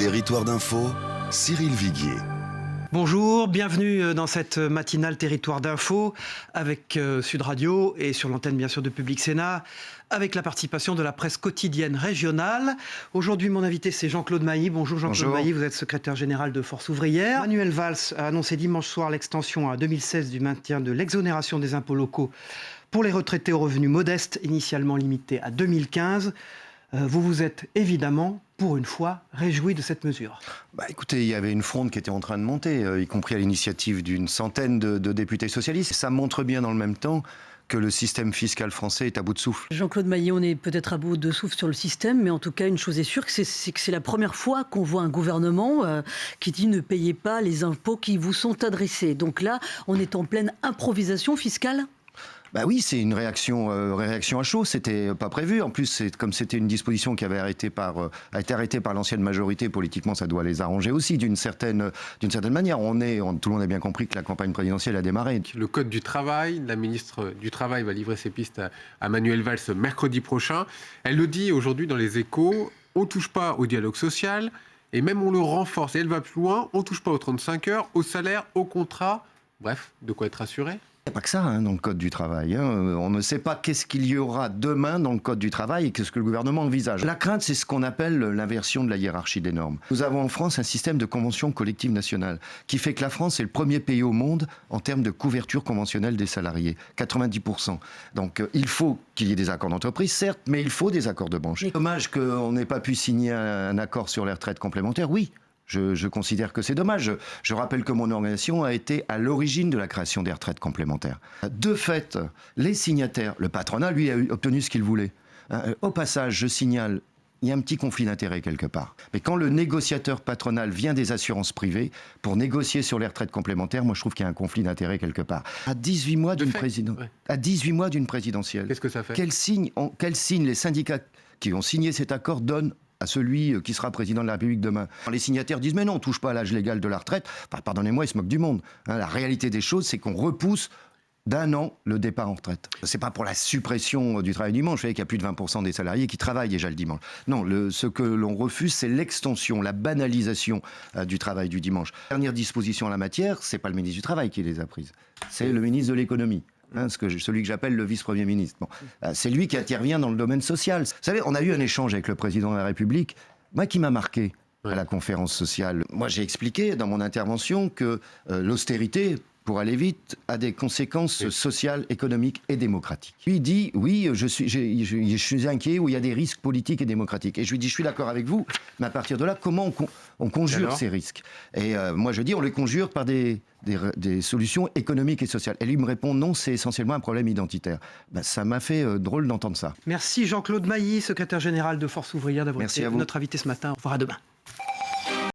Territoire d'info, Cyril Viguier. Bonjour, bienvenue dans cette matinale Territoire d'info avec Sud Radio et sur l'antenne bien sûr de Public Sénat, avec la participation de la presse quotidienne régionale. Aujourd'hui, mon invité, c'est Jean-Claude Mailly. Bonjour Jean-Claude Mailly, vous êtes secrétaire général de Force ouvrière. Manuel Valls a annoncé dimanche soir l'extension à 2016 du maintien de l'exonération des impôts locaux pour les retraités aux revenus modestes, initialement limité à 2015. Vous vous êtes évidemment, pour une fois, réjoui de cette mesure. Écoutez, il y avait une fronde qui était en train de monter, y compris à l'initiative d'une centaine de députés socialistes. Ça montre bien dans le même temps que le système fiscal français est à bout de souffle. Jean-Claude Mailly, on est peut-être à bout de souffle sur le système, mais en tout cas, une chose est sûre, c'est que c'est la première fois qu'on voit un gouvernement qui dit ne payez pas les impôts qui vous sont adressés. Donc là, on est en pleine improvisation fiscale. Oui, c'est une réaction à chaud. C'était pas prévu. En plus, comme c'était une disposition qui avait a été arrêtée par l'ancienne majorité, politiquement, ça doit les arranger aussi d'une certaine manière. Tout le monde a bien compris que la campagne présidentielle a démarré. Le code du travail, la ministre du Travail va livrer ses pistes à Manuel Valls mercredi prochain. Elle le dit aujourd'hui dans les Échos, on ne touche pas au dialogue social et même on le renforce. Et elle va plus loin, on ne touche pas aux 35 heures, au salaire, au contrat. Bref, de quoi être rassuré. Il n'y a pas que ça dans le Code du travail. On ne sait pas qu'est-ce qu'il y aura demain dans le Code du travail et qu'est-ce que le gouvernement envisage. La crainte, c'est ce qu'on appelle l'inversion de la hiérarchie des normes. Nous avons en France un système de convention collective nationale qui fait que la France est le premier pays au monde en termes de couverture conventionnelle des salariés, 90%. Donc il faut qu'il y ait des accords d'entreprise, certes, mais il faut des accords de branche. Dommage qu'on n'ait pas pu signer un accord sur les retraites complémentaires, oui. Je considère que c'est dommage. Je rappelle que mon organisation a été à l'origine de la création des retraites complémentaires. De fait, les signataires, le patronat, lui, a obtenu ce qu'il voulait. Au passage, je signale, il y a un petit conflit d'intérêts quelque part. Mais quand le négociateur patronal vient des assurances privées pour négocier sur les retraites complémentaires, moi je trouve qu'il y a un conflit d'intérêts quelque part. À 18 mois d'une présidentielle. Qu'est-ce que ça fait ? Quel signe les syndicats qui ont signé cet accord donnent à celui qui sera président de la République demain. Les signataires disent « mais non, on ne touche pas à l'âge légal de la retraite ». Pardonnez-moi, ils se moquent du monde. La réalité des choses, c'est qu'on repousse d'un an le départ en retraite. C'est pas pour la suppression du travail du dimanche. Vous savez qu'il y a plus de 20% des salariés qui travaillent déjà le dimanche. Non, ce que l'on refuse, c'est l'extension, la banalisation du travail du dimanche. Dernière disposition en la matière, c'est pas le ministre du Travail qui les a prises. C'est le ministre de l'Économie. Celui que j'appelle le vice-premier ministre. C'est lui qui intervient dans le domaine social. Vous savez, on a eu un échange avec le président de la République, qui m'a marqué à la conférence sociale. Moi, j'ai expliqué dans mon intervention que l'austérité, pour aller vite, a des conséquences sociales, économiques et démocratiques. Lui dit, oui, je suis inquiet où il y a des risques politiques et démocratiques. Et je lui dis, je suis d'accord avec vous, mais à partir de là, comment on conjure ces risques ? Et moi, je dis, on les conjure par des solutions économiques et sociales. Et lui me répond, non, c'est essentiellement un problème identitaire. Ça m'a fait drôle d'entendre ça. Merci Jean-Claude Mailly, secrétaire général de Force ouvrière, d'avoir été notre invité ce matin. Au revoir, à demain.